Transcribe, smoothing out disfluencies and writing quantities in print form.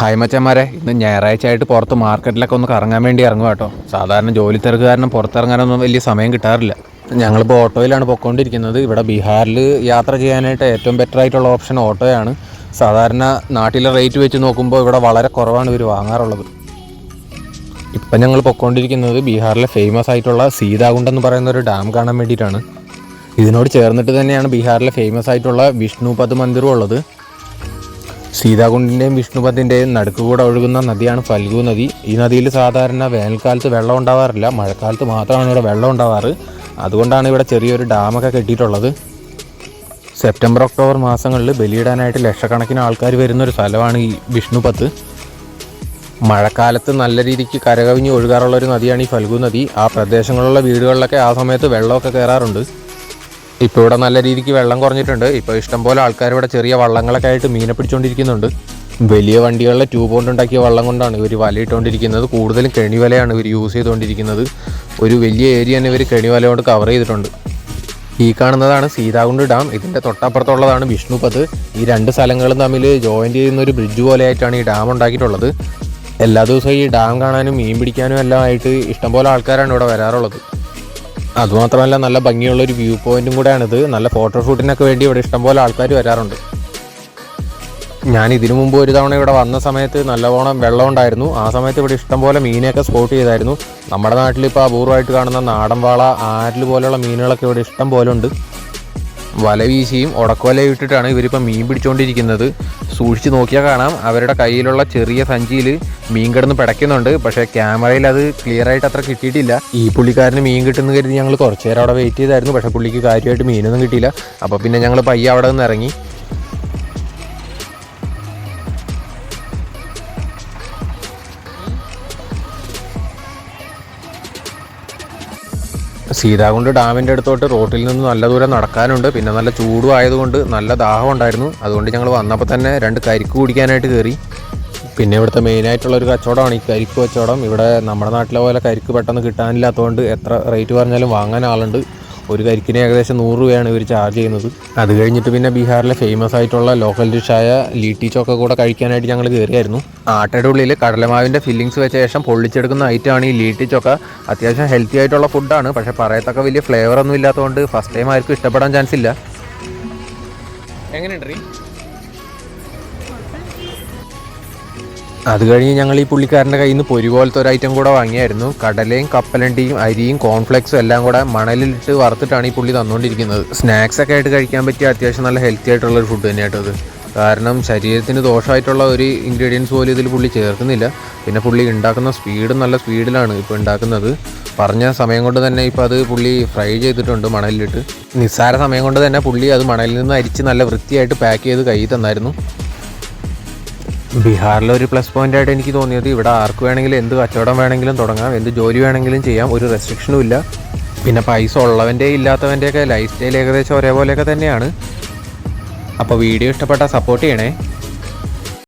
Hi മച്ചന്മാരെ, ഇന്ന് ഞായറാഴ്ച ആയിട്ട് പുറത്ത് മാർക്കറ്റിലൊക്കെ ഒന്ന് കറങ്ങാൻ വേണ്ടി ഇറങ്ങുക കേട്ടോ. സാധാരണ ജോലി തിരക്ക് കാരണം പുറത്തിറങ്ങാനൊന്നും വലിയ സമയം കിട്ടാറില്ല. ഞങ്ങളിപ്പോൾ ഓട്ടോയിലാണ് പോയിക്കൊണ്ടിരിക്കുന്നത്. ഇവിടെ ബീഹാറിൽ യാത്ര ചെയ്യാനായിട്ട് ഏറ്റവും ബെറ്റർ ആയിട്ടുള്ള ഓപ്ഷൻ ഓട്ടോയാണ്. സാധാരണ നാട്ടിലെ റേറ്റ് വെച്ച് നോക്കുമ്പോൾ ഇവിടെ വളരെ കുറവാണ് ഇവർ വാങ്ങാറുള്ളത്. ഇപ്പം ഞങ്ങൾ പോയിക്കൊണ്ടിരിക്കുന്നത് ബീഹാറിലെ ഫേമസ് ആയിട്ടുള്ള സീതാകുണ്ട് എന്ന് പറയുന്ന ഒരു ഡാം കാണാൻ വേണ്ടിയിട്ടാണ്. ഇതിനോട് ചേർന്നിട്ട് തന്നെയാണ് ബീഹാറിലെ ഫേമസ് ആയിട്ടുള്ള വിഷ്ണുപദ് മന്ദിറും ഉള്ളത്. സീതാകുണ്ടിൻ്റെയും വിഷ്ണുപദിൻ്റെയും നടുക്കുകൂടെ ഒഴുകുന്ന നദിയാണ് ഫൽഗു നദി. ഈ നദിയിൽ സാധാരണ വേനൽക്കാലത്ത് വെള്ളം ഉണ്ടാവാറില്ല, മഴക്കാലത്ത് മാത്രമാണ് ഇവിടെ വെള്ളം ഉണ്ടാവാറ്. അതുകൊണ്ടാണ് ഇവിടെ ചെറിയൊരു ഡാമൊക്കെ കെട്ടിയിട്ടുള്ളത്. സെപ്റ്റംബർ ഒക്ടോബർ മാസങ്ങളിൽ ബലിയിടാനായിട്ട് ലക്ഷക്കണക്കിന് ആൾക്കാർ വരുന്നൊരു സ്ഥലമാണ് ഈ വിഷ്ണുപദ്. മഴക്കാലത്ത് നല്ല രീതിക്ക് കരകവിഞ്ഞ് ഒഴുകാറുള്ളൊരു നദിയാണ് ഈ ഫൽഗു നദി. ആ പ്രദേശങ്ങളിലുള്ള വീടുകളിലൊക്കെ ആ സമയത്ത് വെള്ളമൊക്കെ കയറാറുണ്ട്. ഇപ്പോൾ ഇവിടെ നല്ല രീതിക്ക് വെള്ളം കുറഞ്ഞിട്ടുണ്ട്. ഇപ്പോൾ ഇഷ്ടംപോലെ ആൾക്കാർ ഇവിടെ ചെറിയ വള്ളങ്ങളൊക്കെ ആയിട്ട് മീനെ പിടിച്ചുകൊണ്ടിരിക്കുന്നുണ്ട്. വലിയ വണ്ടികളിലെ ട്യൂബ് കൊണ്ടുണ്ടാക്കിയ വള്ളം കൊണ്ടാണ് ഇവർ വലയിട്ടുകൊണ്ടിരിക്കുന്നത്. കൂടുതലും കെണിവലയാണ് ഇവർ യൂസ് ചെയ്തുകൊണ്ടിരിക്കുന്നത്. ഒരു വലിയ ഏരിയ തന്നെ ഇവർ കെണിവല കൊണ്ട് കവർ ചെയ്തിട്ടുണ്ട്. ഈ കാണുന്നതാണ് സീതാകുണ്ട് ഡാം. ഇതിൻ്റെ തൊട്ടപ്പുറത്തുള്ളതാണ് വിഷ്ണുപദ്. ഈ രണ്ട് സ്ഥലങ്ങളും തമ്മിൽ ജോയിൻ്റ് ചെയ്യുന്ന ഒരു ബ്രിഡ്ജ് പോലെയായിട്ടാണ് ഈ ഡാം ഉണ്ടാക്കിയിട്ടുള്ളത്. എല്ലാ ദിവസവും ഈ ഡാം കാണാനും മീൻ പിടിക്കാനും എല്ലാം ആയിട്ട് ഇഷ്ടംപോലെ ആൾക്കാരാണ് ഇവിടെ വരാറുള്ളത്. അതുമാത്രമല്ല, നല്ല ഭംഗിയുള്ളൊരു വ്യൂ പോയിൻറ്റും കൂടെയാണിത്. നല്ല ഫോട്ടോഷൂട്ടിനൊക്കെ വേണ്ടി ഇവിടെ ഇഷ്ടംപോലെ ആൾക്കാർ വരാറുണ്ട്. ഞാൻ ഇതിനു മുമ്പ് ഒരു തവണ ഇവിടെ വന്ന സമയത്ത് നല്ലവണ്ണം വെള്ളം ഉണ്ടായിരുന്നു. ആ സമയത്ത് ഇവിടെ ഇഷ്ടംപോലെ മീനെയൊക്കെ സ്പോട്ട് ചെയ്തായിരുന്നു. നമ്മുടെ നാട്ടിൽ ഇപ്പോൾ അപൂർവമായിട്ട് കാണുന്ന നാടൻ വാള, ആരൽ പോലെയുള്ള മീനുകളൊക്കെ ഇവിടെ ഇഷ്ടം പോലെ ഉണ്ട്. വല വീശിയും ഉടക്കുവലയും ഇട്ടിട്ടാണ് ഇവരിപ്പോൾ മീൻ പിടിച്ചുകൊണ്ടിരിക്കുന്നത്. സൂക്ഷിച്ച് നോക്കിയാൽ കാണാം അവരുടെ കയ്യിലുള്ള ചെറിയ സഞ്ചിയിൽ മീൻ കിടന്ന് പിടയ്ക്കുന്നുണ്ട്. പക്ഷേ ക്യാമറയിൽ അത് ക്ലിയറായിട്ട് അത്ര കിട്ടിയിട്ടില്ല. ഈ പുള്ളിക്കാരന് മീൻ കിട്ടുന്ന കരുതി ഞങ്ങൾ കുറച്ച് നേരം അവിടെ വെയിറ്റ് ചെയ്തായിരുന്നു. പക്ഷേ പുള്ളിക്ക് കാര്യമായിട്ട് മീനൊന്നും കിട്ടിയില്ല. അപ്പോൾ പിന്നെ ഞങ്ങൾ പയ്യെ അവിടെ നിന്ന് ഇറങ്ങി. സീതാകുണ്ട് ഡാമിൻ്റെ അടുത്തോട്ട് റോട്ടിൽ നിന്ന് നല്ല ദൂരം നടക്കാനുണ്ട്. പിന്നെ നല്ല ചൂടും ആയതുകൊണ്ട് നല്ല ദാഹം ഉണ്ടായിരുന്നു. അതുകൊണ്ട് ഞങ്ങൾ വന്നപ്പോൾ തന്നെ 2 കരിക്ക് കുടിക്കാനായിട്ട് കയറി. പിന്നെ ഇവിടുത്തെ മെയിനായിട്ടുള്ളൊരു കച്ചവടമാണ് ഈ കരിക്ക് കച്ചവടം. ഇവിടെ നമ്മുടെ നാട്ടിലെ പോലെ കരിക്ക് പെട്ടെന്ന് കിട്ടാനില്ലാത്തതുകൊണ്ട് എത്ര റേറ്റ് പറഞ്ഞാലും വാങ്ങാൻ ആളുണ്ട്. ഒരു കരിക്കിന് ഏകദേശം 100 രൂപയാണ് ഇവർ ചാർജ് ചെയ്യുന്നത്. അത് കഴിഞ്ഞിട്ട് പിന്നെ ബീഹാറിലെ ഫേമസ് ആയിട്ടുള്ള ലോക്കൽ ഡിഷായ ലീട്ടി ചോക്ക കൂടെ കഴിക്കാനായിട്ട് ഞങ്ങൾ കയറിയായിരുന്നു. ആട്ടയുടെ ഉള്ളിൽ കടലമാവിൻ്റെ ഫില്ലിങ്സ് വെച്ച ശേഷം പൊള്ളിച്ചെടുക്കുന്ന ഐറ്റമാണ് ഈ ലീട്ടി ചോക്ക. അത്യാവശ്യം ഹെൽത്തി ആയിട്ടുള്ള ഫുഡാണ്. പക്ഷേ പറയത്തക്ക വലിയ ഫ്ലേവറൊന്നും ഇല്ലാത്തതുകൊണ്ട് ഫസ്റ്റ് ടൈം ആർക്കും ഇഷ്ടപ്പെടാൻ ചാൻസ് ഇല്ല. എങ്ങനെയുണ്ട്? അത് കഴിഞ്ഞ് ഞങ്ങൾ ഈ പുള്ളിക്കാരൻ്റെ കയ്യിൽ നിന്ന് പൊരി പോലത്തെ ഒരു ഐറ്റം കൂടെ വാങ്ങിയായിരുന്നു. കടലയും കപ്പലണ്ടിയും അരിയും കോൺഫ്ലെക്സും എല്ലാം കൂടെ മണലിലിട്ട് വറുത്തിട്ടാണ് ഈ പുള്ളി തന്നുകൊണ്ടിരിക്കുന്നത്. സ്നാക്സൊക്കെ ആയിട്ട് കഴിക്കാൻ പറ്റിയ അത്യാവശ്യം നല്ല ഹെൽത്തി ആയിട്ടുള്ളൊരു ഫുഡ് തന്നെയായിട്ടത്. കാരണം ശരീരത്തിന് ദോഷമായിട്ടുള്ള ഒരു ഇൻഗ്രീഡിയൻസ് പോലും ഇതിൽ പുള്ളി ചേർക്കുന്നില്ല. പിന്നെ പുള്ളി ഉണ്ടാക്കുന്ന സ്പീഡും നല്ല സ്പീഡിലാണ് ഇപ്പോൾ ഉണ്ടാക്കുന്നത്. പറഞ്ഞ സമയം കൊണ്ട് തന്നെ ഇപ്പോൾ അത് പുള്ളി ഫ്രൈ ചെയ്തിട്ടുണ്ട് മണലിലിട്ട്. നിസ്സാര സമയം കൊണ്ട് തന്നെ പുള്ളി അത് മണലിൽ നിന്ന് അരിച്ച് നല്ല വൃത്തിയായിട്ട് പാക്ക് ചെയ്ത് കയ്യിൽ തന്നായിരുന്നു. ബീഹാറിലെ ഒരു പ്ലസ് പോയിൻ്റ് ആയിട്ട് എനിക്ക് തോന്നിയത് ഇവിടെ ആർക്ക് വേണമെങ്കിലും എന്ത് കച്ചവടം വേണമെങ്കിലും തുടങ്ങാം, എന്ത് ജോലി വേണമെങ്കിലും ചെയ്യാം, ഒരു റെസ്ട്രിക്ഷനും ഇല്ല. പിന്നെ പൈസ ഉള്ളവൻ്റെ ഇല്ലാത്തവൻ്റെയൊക്കെ ലൈഫ് സ്റ്റൈൽ ഏകദേശം ഒരേപോലെയൊക്കെ തന്നെയാണ്. അപ്പോൾ വീഡിയോ ഇഷ്ടപ്പെട്ടാൽ സപ്പോർട്ട് ചെയ്യണേ.